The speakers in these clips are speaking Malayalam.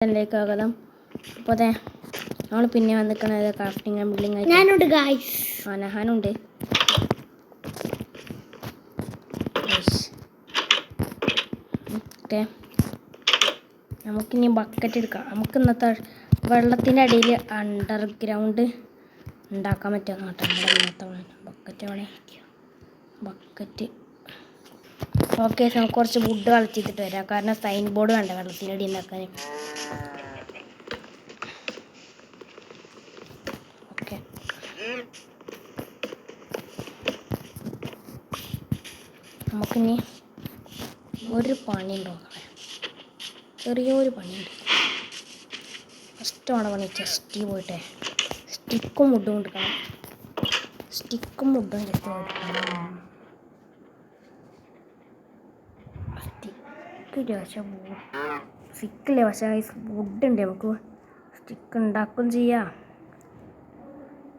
ാകലം അപ്പോൾ അതെ നമ്മൾ പിന്നെ വന്നിരിക്കുന്നത് ക്രാഫ്റ്റിംഗ് ആൻഡ് ബിൽഡിംഗ് ആയിട്ട്. ഞാനുണ്ട് ഗായ്സ്. നഹാനുണ്ട്. ഓക്കെ, നമുക്കിനി ബക്കറ്റ് എടുക്കാം. നമുക്ക് ഇന്നത്തെ വെള്ളത്തിൻ്റെ അടിയിൽ അണ്ടർഗ്രൗണ്ട് ഉണ്ടാക്കാൻ പറ്റുമെന്ന് കേട്ടോ. നമ്മുടെ ഇന്നത്തെ ബക്കറ്റ് അവിടെ ബക്കറ്റ്. ഓക്കെ, നമുക്ക് കുറച്ച് വുഡ് കളിച്ചിട്ട് വരാം. കാരണം സൈൻ ബോർഡ് വേണ്ട വെള്ളത്തിൻ്റെ അടി ഉണ്ടാക്കാൻ. ഓക്കെ, നമുക്കിനി ഒരു പണിയുണ്ടോ, ചെറിയൊരു പണിയുണ്ട്. ഫസ്റ്റ് വേണം പണി ചെസ്റ്റിൽ പോയിട്ടെ സ്റ്റിക്കും മുഡും എടുക്കണം. സ്റ്റിക്കും മുഡും ചെസ്റ്റ് എടുക്കണം. സ്റ്റിക്കില്ല പക്ഷെ സ്റ്റിക്കില്ല പക്ഷേ വുഡുണ്ട്. നമുക്ക് സ്റ്റിക്ക് ഉണ്ടാക്കുകയും ചെയ്യാം.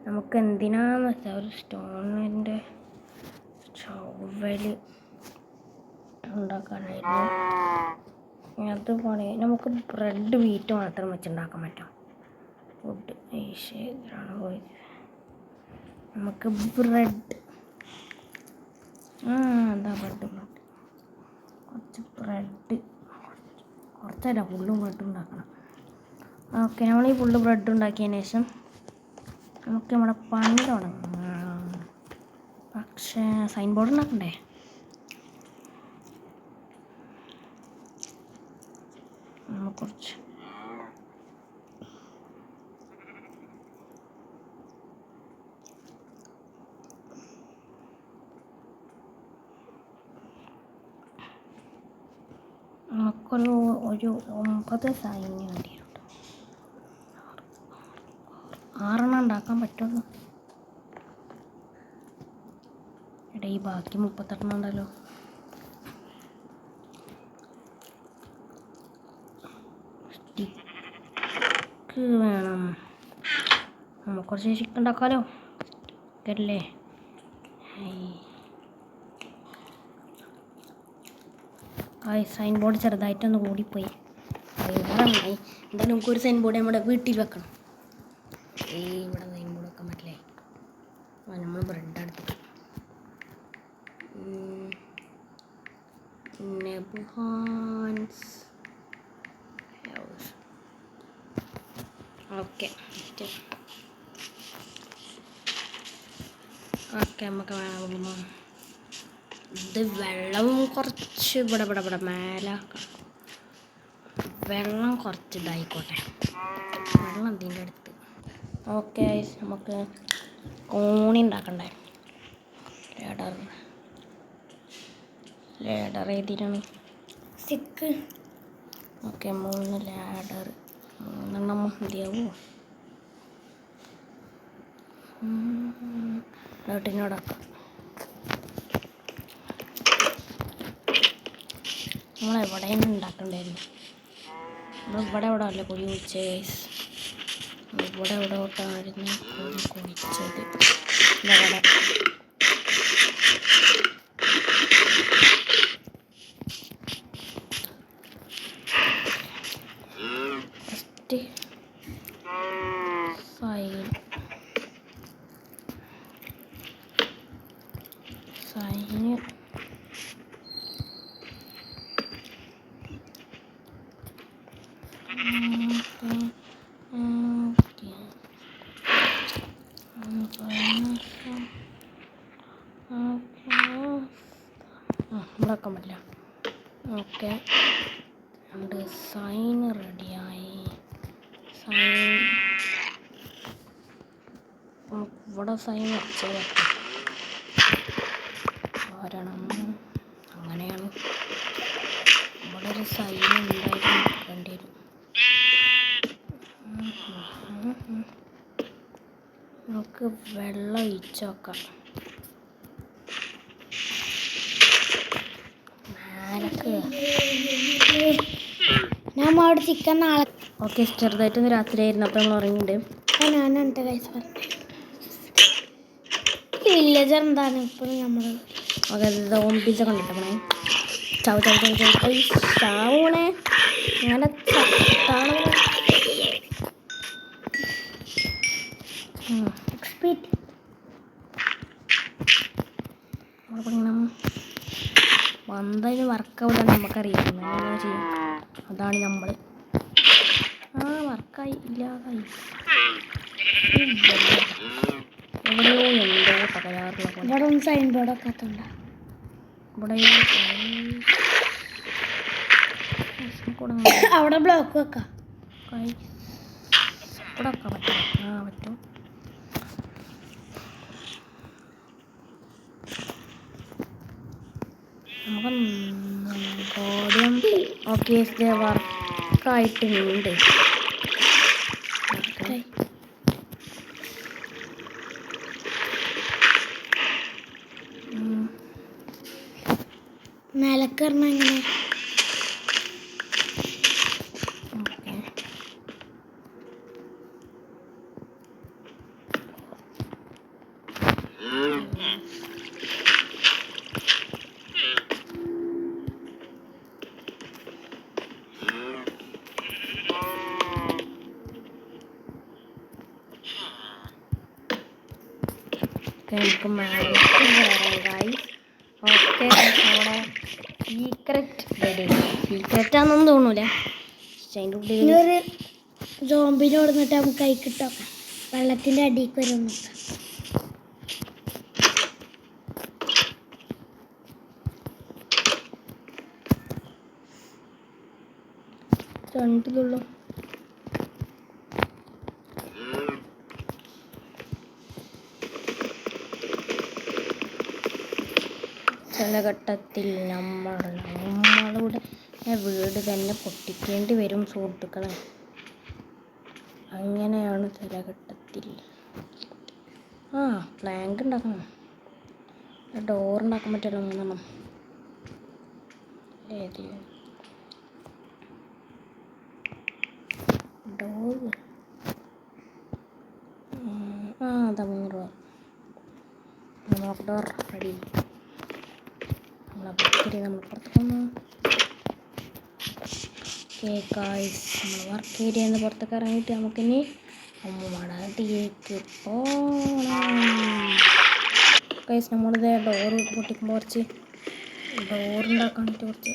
നമുക്ക് എന്തിനാന്ന് വെച്ചാൽ ഒരു സ്റ്റോണിൻ്റെ ചവല് ഉണ്ടാക്കാനായിരുന്നു. അത് പണി നമുക്ക് ബ്രെഡ് വീറ്റ് മാത്രം വെച്ചുണ്ടാക്കാൻ പറ്റും. വുഡ് ഇതിലാണ് പോയി. നമുക്ക് ബ്രെഡ് എന്താ ബ്രെഡ് കുറച്ച് ബ്രെഡ് കുറച്ചല്ല ഫുള്ളും ബ്രെഡ് ഉണ്ടാക്കണം. ഓക്കെ, നമ്മൾ ഈ ഫുള്ള് ബ്രെഡ് ഉണ്ടാക്കിയതിന് ശേഷം നമുക്ക് നമ്മുടെ പണി തുടങ്ങാം. പക്ഷേ സൈൻ ബോർഡ് ഉണ്ടാക്കണ്ടേ? കുറച്ച് നമുക്കൊരു 9 സൈന് വേണ്ടി വരും. 6 ഉണ്ടാക്കാൻ പറ്റുള്ളൂ. എടാ ഈ ബാക്കി 38 ഉണ്ടല്ലോ. സ്റ്റിക്ക് വേണം. നമുക്ക് കുറച്ച് സ്റ്റിക്ക് ഉണ്ടാക്കാമല്ലോ. കേട്ടില്ലേ? സൈൻ ബോർഡ് ചെറുതായിട്ടൊന്ന് കൂടിപ്പോയി. നന്നായി. എന്തായാലും നമുക്കൊരു സൈൻ ബോർഡ് നമ്മുടെ വീട്ടിൽ വെക്കണം. ഇവിടെ സൈൻ ബോർഡ് വെക്കാൻ പറ്റില്ലേ? നമ്മൾ ബ്രെഡ് എടുത്തിട്ട് നെബുഹാൻസ്. ഓക്കെ ഓക്കെ, നമുക്ക് വേണം ഇത് വെള്ളം കുറച്ച് ഇവിടെ മേലാക്കാം. വെള്ളം കുറച്ച് ഇതായിക്കോട്ടെ. വെള്ളം ഇതിൻ്റെ അടുത്ത്. ഓക്കെ, നമുക്ക് കോണി ഉണ്ടാക്കണ്ടേ? ലേഡർ ഏതിനാണ്? സ്റ്റിക്ക്. Okay, 3 ladder. 3 മതിയാവോ? നോട്ടിനോടാക്കാം. നമ്മളെവിടെയാണ് ഉണ്ടാക്കണ്ടായിരുന്നു? നമ്മളിവിടെ അല്ല കുഴി കുഴിച്ചത്. ഇവിടെ തൊട്ടായിരുന്നു കുഴി കുഴിച്ചത്. ഇവിടെ ഫസ്റ്റ് സൈന് ഉണ്ടാക്കാൻ പറ്റില്ല. ഓക്കെ, നമ്മുടെ സൈന് റെഡിയായി. ഇവിടെ സൈൻ വെച്ച് ഒരെണ്ണം അങ്ങനെയാണ്. ഇവിടെ ഒരു സൈൻ ഉണ്ടായിട്ട് നിൽക്കേണ്ടി വരും. നമുക്ക് വെള്ളം ഒഴിച്ച് നോക്കാം. ഞാൻ അവിടെ ചിക്കൻ നാളെ. ഓക്കെ, ചെറുതായിട്ടൊന്ന് രാത്രിയായിരുന്നു. അപ്പോൾ നമ്മൾ ഉറങ്ങിയിട്ടുണ്ട്. ഞാനുണ്ട് ഗൈസ് പറഞ്ഞു. ഈ വില്ലേജർ എന്താണ് ഇപ്പോഴും നമ്മൾ സോംബീസൊക്കെ കണ്ടിട്ട് ചാവൂണേ അങ്ങനെ സ്പീഡ് വന്നതിന് വർക്കാവില്ല നമുക്കറിയാം. എന്നാ ചെയ്യും, അതാണ് നമ്മൾ. വർക്കായി ഇല്ലാതായി. എവിടെയോ എന്തോ തകരാറുള്ള പോലെ. ഇവിടെ ഒന്ന് സൈൻ ബോർഡൊക്കെ എത്തണ്ട. ഇവിടെ അവിടെ ബ്ലോക്ക് വെക്കാം. ഇവിടെ വെക്കാൻ പറ്റും. പറ്റും. നമുക്ക് ബോഡിയം ഓക്കെ വർക്കായിട്ടുണ്ട്. നിലക്കറിഞ്ഞ എങ്ങനെ നമുക്ക് ഓക്കെ നമ്മുടെ സീക്രറ്റ് റെഡി. സീക്രറ്റ് ആണെന്നൊന്നും തോന്നൂല. പക്ഷെ അതിൻ്റെ ഉള്ളിൽ ഇനിയൊരു ജോമ്പിനെ കൊടുത്തിട്ട് നമുക്ക് കൈ കിട്ടാം. വെള്ളത്തിൻ്റെ അടിക്ക് വരും നോക്കാം. രണ്ടിലുള്ളൂ. ചില ഘട്ടത്തിൽ നമ്മളുടെ വീട് തന്നെ പൊട്ടിക്കേണ്ടി വരും സുഹൃത്തുക്കളെ. അങ്ങനെയാണ് ചില ഘട്ടത്തിൽ. പ്ലാങ്ക് ഉണ്ടാക്കണം. ഡോറുണ്ടാക്കാൻ പറ്റുമല്ലോ 3 ഏത് ഡോറ്? അതാ 3 രൂപ. നമുക്ക് ഡോർ റെഡി. നമ്മൾ പുറത്ത് പോകുന്നു. നമ്മൾ വർക്ക് ഏരിയയിൽ നിന്ന് പുറത്തൊക്കെ ഇറങ്ങിയിട്ട് നമുക്കിനി അമ്മൂമ്മടേക്ക് പോകണം. ഗൈസ് നമ്മളിത് ഡോറ് പൊട്ടിക്കുമ്പോൾ കുറച്ച് ഡോറുണ്ടാക്കാൻ വേണ്ടിയിട്ട് കുറച്ച്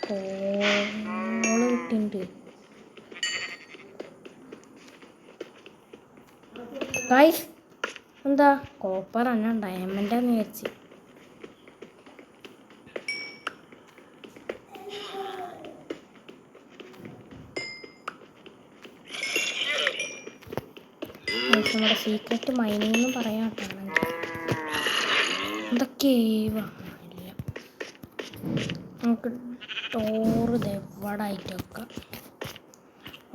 കോള് കിട്ടിയിട്ടുണ്ട്. ഗൈസ് എന്താ കോപ്പർ അല്ല ഡയമണ്ടാന്ന് വിചാരിച്ച്. നമ്മുടെ സീക്രട്ട് മൈനിങ് എന്ന് പറയാം കേട്ടോ. എന്തൊക്കെ ഇല്ല, നമുക്ക് ഡോറ് ദെവടായിട്ട് വെക്കാം.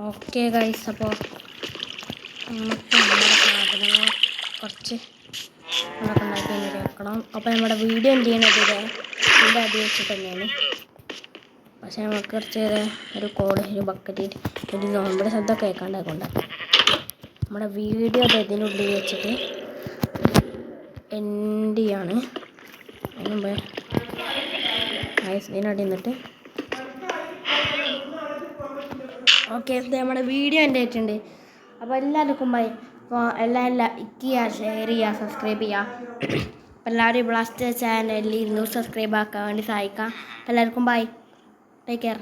ഓക്കെ ഗൈസ്, അപ്പോൾ നമുക്ക് നമ്മുടെ സാധനങ്ങൾ കുറച്ച് നമ്മളൊക്കെ ഉണ്ടാക്കി വെക്കണം. അപ്പോൾ നമ്മുടെ വീഡിയോ എന്ത് ചെയ്യണത് ഇതിൻ്റെ അടി വെച്ചിട്ട് തന്നെയാണ്. പക്ഷേ നമുക്ക് കുറച്ച് ഒരു കോഡ് ഒരു ബക്കറ്റ് ഒരു നമ്മുടെ ശബ്ദമൊക്കെ കേൾക്കാണ്ടായിക്കൊണ്ടാണ് നമ്മുടെ വീഡിയോ ഇതിനുള്ളിൽ വെച്ചിട്ട് എൻഡ് ചെയ്യാണ്. അതിന് മുമ്പേ ഇതിനടി നിന്നിട്ട് ഓക്കെ നമ്മുടെ വീഡിയോ എൻ്റെ ആയിട്ടുണ്ട്. അപ്പോൾ എല്ലാവർക്കും ബൈ. അപ്പോൾ എല്ലാം ലൈക്ക് ചെയ്യുക, ഷെയർ ചെയ്യുക, സബ്സ്ക്രൈബ് ചെയ്യുക. എല്ലാവരും ബ്ലാസ്റ്റർ ചാനലിൽ 200 സബ്സ്ക്രൈബ് ആക്കാൻ വേണ്ടി സഹായിക്കാം. എല്ലാവർക്കും ബൈ, ടേക്ക് കെയർ.